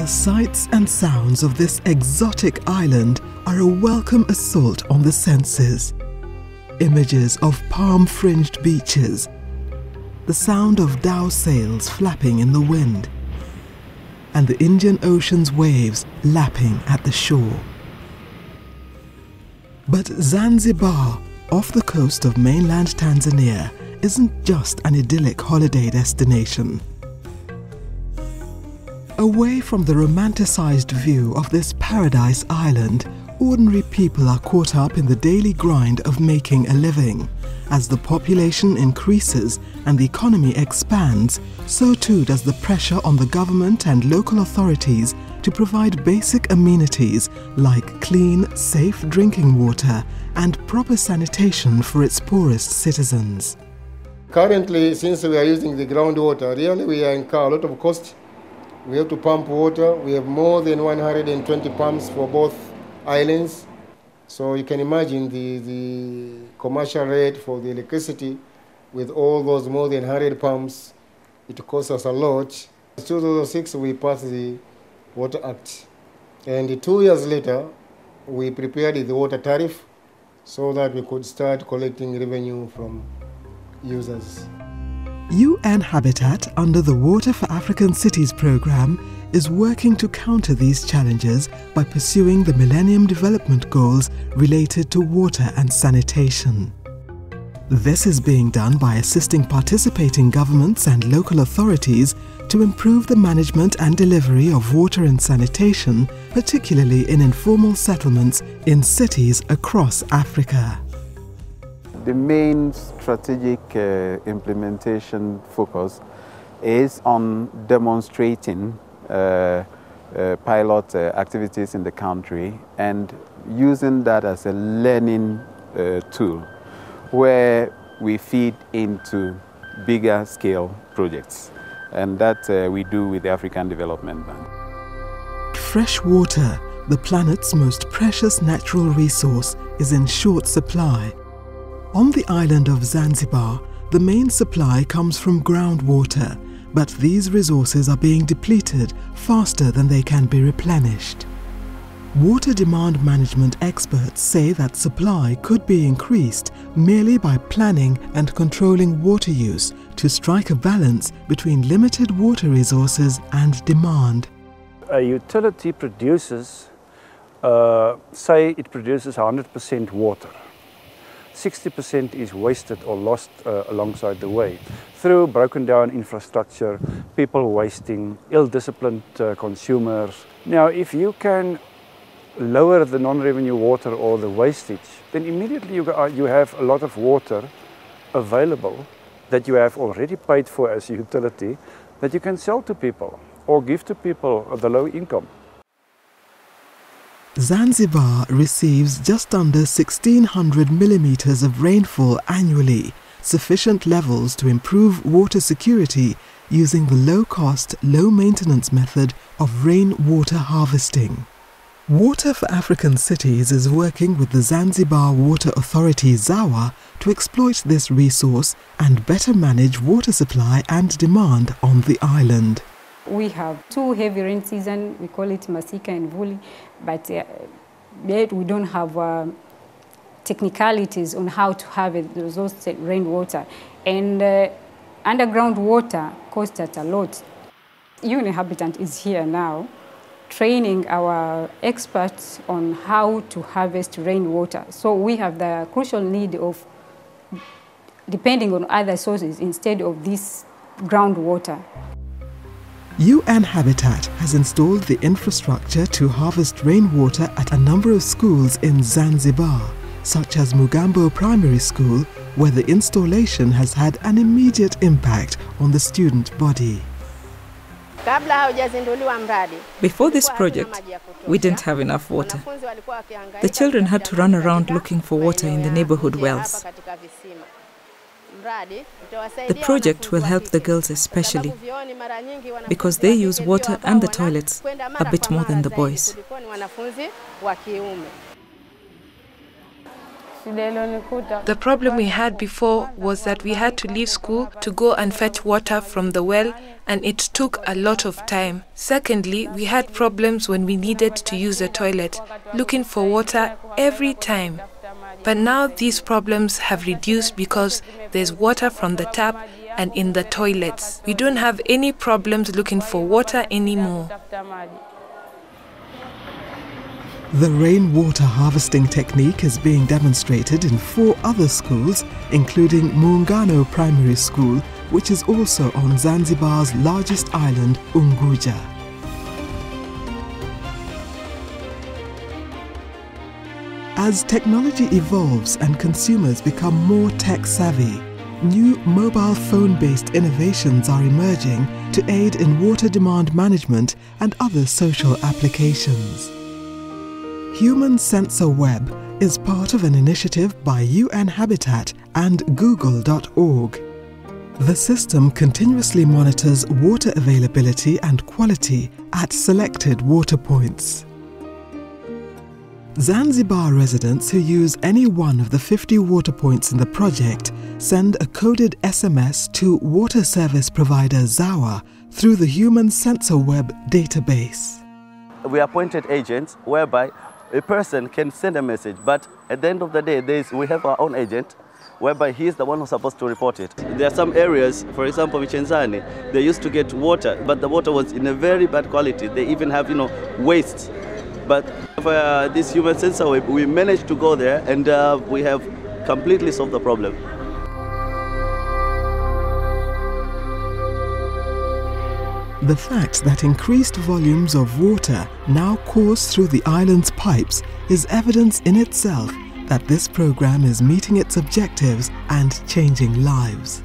The sights and sounds of this exotic island are a welcome assault on the senses. Images of palm-fringed beaches, the sound of dhow sails flapping in the wind, and the Indian Ocean's waves lapping at the shore. But Zanzibar, off the coast of mainland Tanzania, isn't just an idyllic holiday destination. Away from the romanticized view of this paradise island, ordinary people are caught up in the daily grind of making a living. As the population increases and the economy expands, so too does the pressure on the government and local authorities to provide basic amenities like clean, safe drinking water and proper sanitation for its poorest citizens. Currently, since we are using the groundwater, really we incur a lot of cost. We have to pump water. We have more than 120 pumps for both islands. So you can imagine the commercial rate for the electricity with all those more than 100 pumps. It costs us a lot. In 2006, we passed the Water Act. And 2 years later, we prepared the water tariff so that we could start collecting revenue from users. UN Habitat, under the Water for African Cities program, is working to counter these challenges by pursuing the Millennium Development Goals related to water and sanitation. This is being done by assisting participating governments and local authorities to improve the management and delivery of water and sanitation, particularly in informal settlements in cities across Africa. The main strategic implementation focus is on demonstrating pilot activities in the country and using that as a learning tool where we feed into bigger scale projects, and that we do with the African Development Bank. Fresh water, the planet's most precious natural resource, is in short supply. On the island of Zanzibar, the main supply comes from groundwater, but these resources are being depleted faster than they can be replenished. Water demand management experts say that supply could be increased merely by planning and controlling water use to strike a balance between limited water resources and demand. A utility produces, say it produces 100% water. 60% is wasted or lost alongside the way through broken down infrastructure, people wasting, ill-disciplined consumers. Now, if you can lower the non-revenue water or the wastage, then immediately you have a lot of water available that you have already paid for as a utility that you can sell to people or give to people at the low income. Zanzibar receives just under 1,600 millimeters of rainfall annually, sufficient levels to improve water security using the low-cost, low-maintenance method of rainwater harvesting. Water for African Cities is working with the Zanzibar Water Authority ZAWA to exploit this resource and better manage water supply and demand on the island. We have two heavy rain seasons, we call it Masika and Vuli, but yet we don't have technicalities on how to harvest those rainwater. And underground water costs us a lot. UN Habitat is here now, training our experts on how to harvest rainwater. So we have the crucial need of depending on other sources instead of this groundwater. UN Habitat has installed the infrastructure to harvest rainwater at a number of schools in Zanzibar, such as Mugambo Primary School, where the installation has had an immediate impact on the student body. Before this project, we didn't have enough water. The children had to run around looking for water in the neighborhood wells. The project will help the girls especially because they use water and the toilets a bit more than the boys. The problem we had before was that we had to leave school to go and fetch water from the well, and it took a lot of time. Secondly, we had problems when we needed to use the toilet, looking for water every time. But now these problems have reduced because there's water from the tap and in the toilets. We don't have any problems looking for water anymore. The rainwater harvesting technique is being demonstrated in 4 other schools, including Muungano Primary School, which is also on Zanzibar's largest island, Unguja. As technology evolves and consumers become more tech-savvy, new mobile phone-based innovations are emerging to aid in water demand management and other social applications. Human Sensor Web is part of an initiative by UN Habitat and Google.org. The system continuously monitors water availability and quality at selected water points. Zanzibar residents who use any one of the 50 water points in the project send a coded SMS to water service provider ZAWA through the Human Sensor Web database. We appointed agents whereby a person can send a message, but at the end of the day, we have our own agent whereby he is the one who's supposed to report it. There are some areas, for example, Vichenzani, they used to get water, but the water was in a very bad quality. They even have, waste. But for this human sensor web, we managed to go there and we have completely solved the problem. The fact that increased volumes of water now course through the island's pipes is evidence in itself that this program is meeting its objectives and changing lives.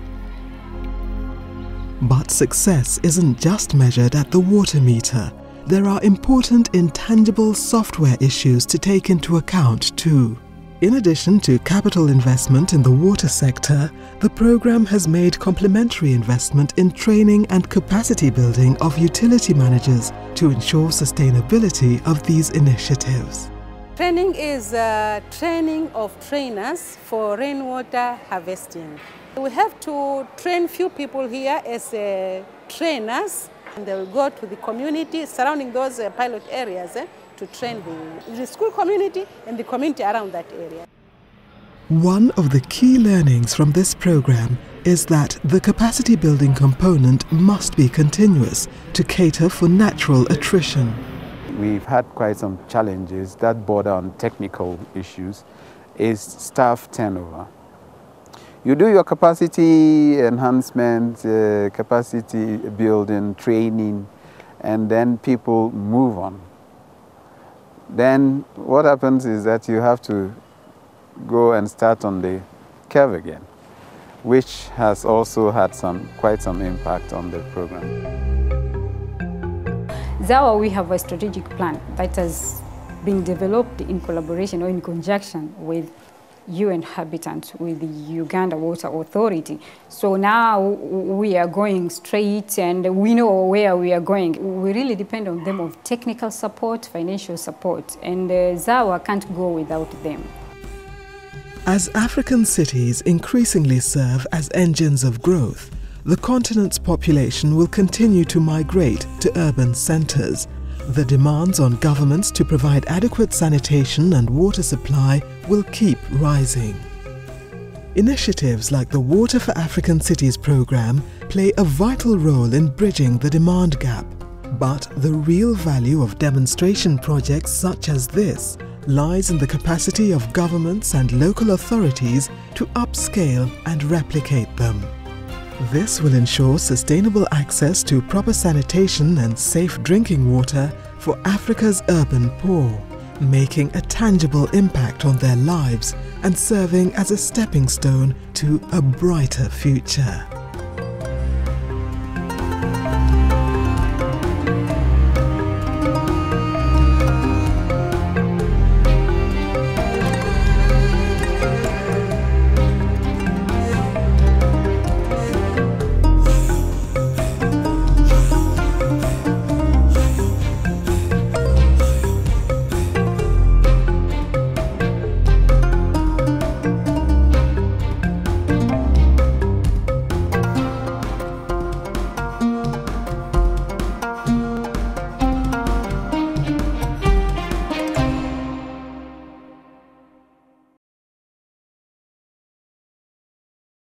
But success isn't just measured at the water meter. There are important intangible software issues to take into account too. In addition to capital investment in the water sector, the program has made complementary investment in training and capacity building of utility managers to ensure sustainability of these initiatives. Training is training of trainers for rainwater harvesting. We have to train few people here as trainers, and they will go to the community surrounding those pilot areas to train the school community and the community around that area. One of the key learnings from this program is that the capacity building component must be continuous to cater for natural attrition. We've had quite some challenges that border on technical issues, is staff turnover. You do your capacity enhancement, capacity building, training, and then people move on. Then what happens is that you have to go and start on the curve again, which has also had quite some impact on the program. ZAWA, we have a strategic plan that has been developed in collaboration or in conjunction with UN Habitat, with the Uganda Water Authority. So now we are going straight and we know where we are going. We really depend on them of technical support, financial support, and ZAWA can't go without them. As African cities increasingly serve as engines of growth, the continent's population will continue to migrate to urban centers. The demands on governments to provide adequate sanitation and water supply will keep rising. Initiatives like the Water for African Cities program play a vital role in bridging the demand gap. But the real value of demonstration projects such as this lies in the capacity of governments and local authorities to upscale and replicate them. This will ensure sustainable access to proper sanitation and safe drinking water for Africa's urban poor, making a tangible impact on their lives and serving as a stepping stone to a brighter future.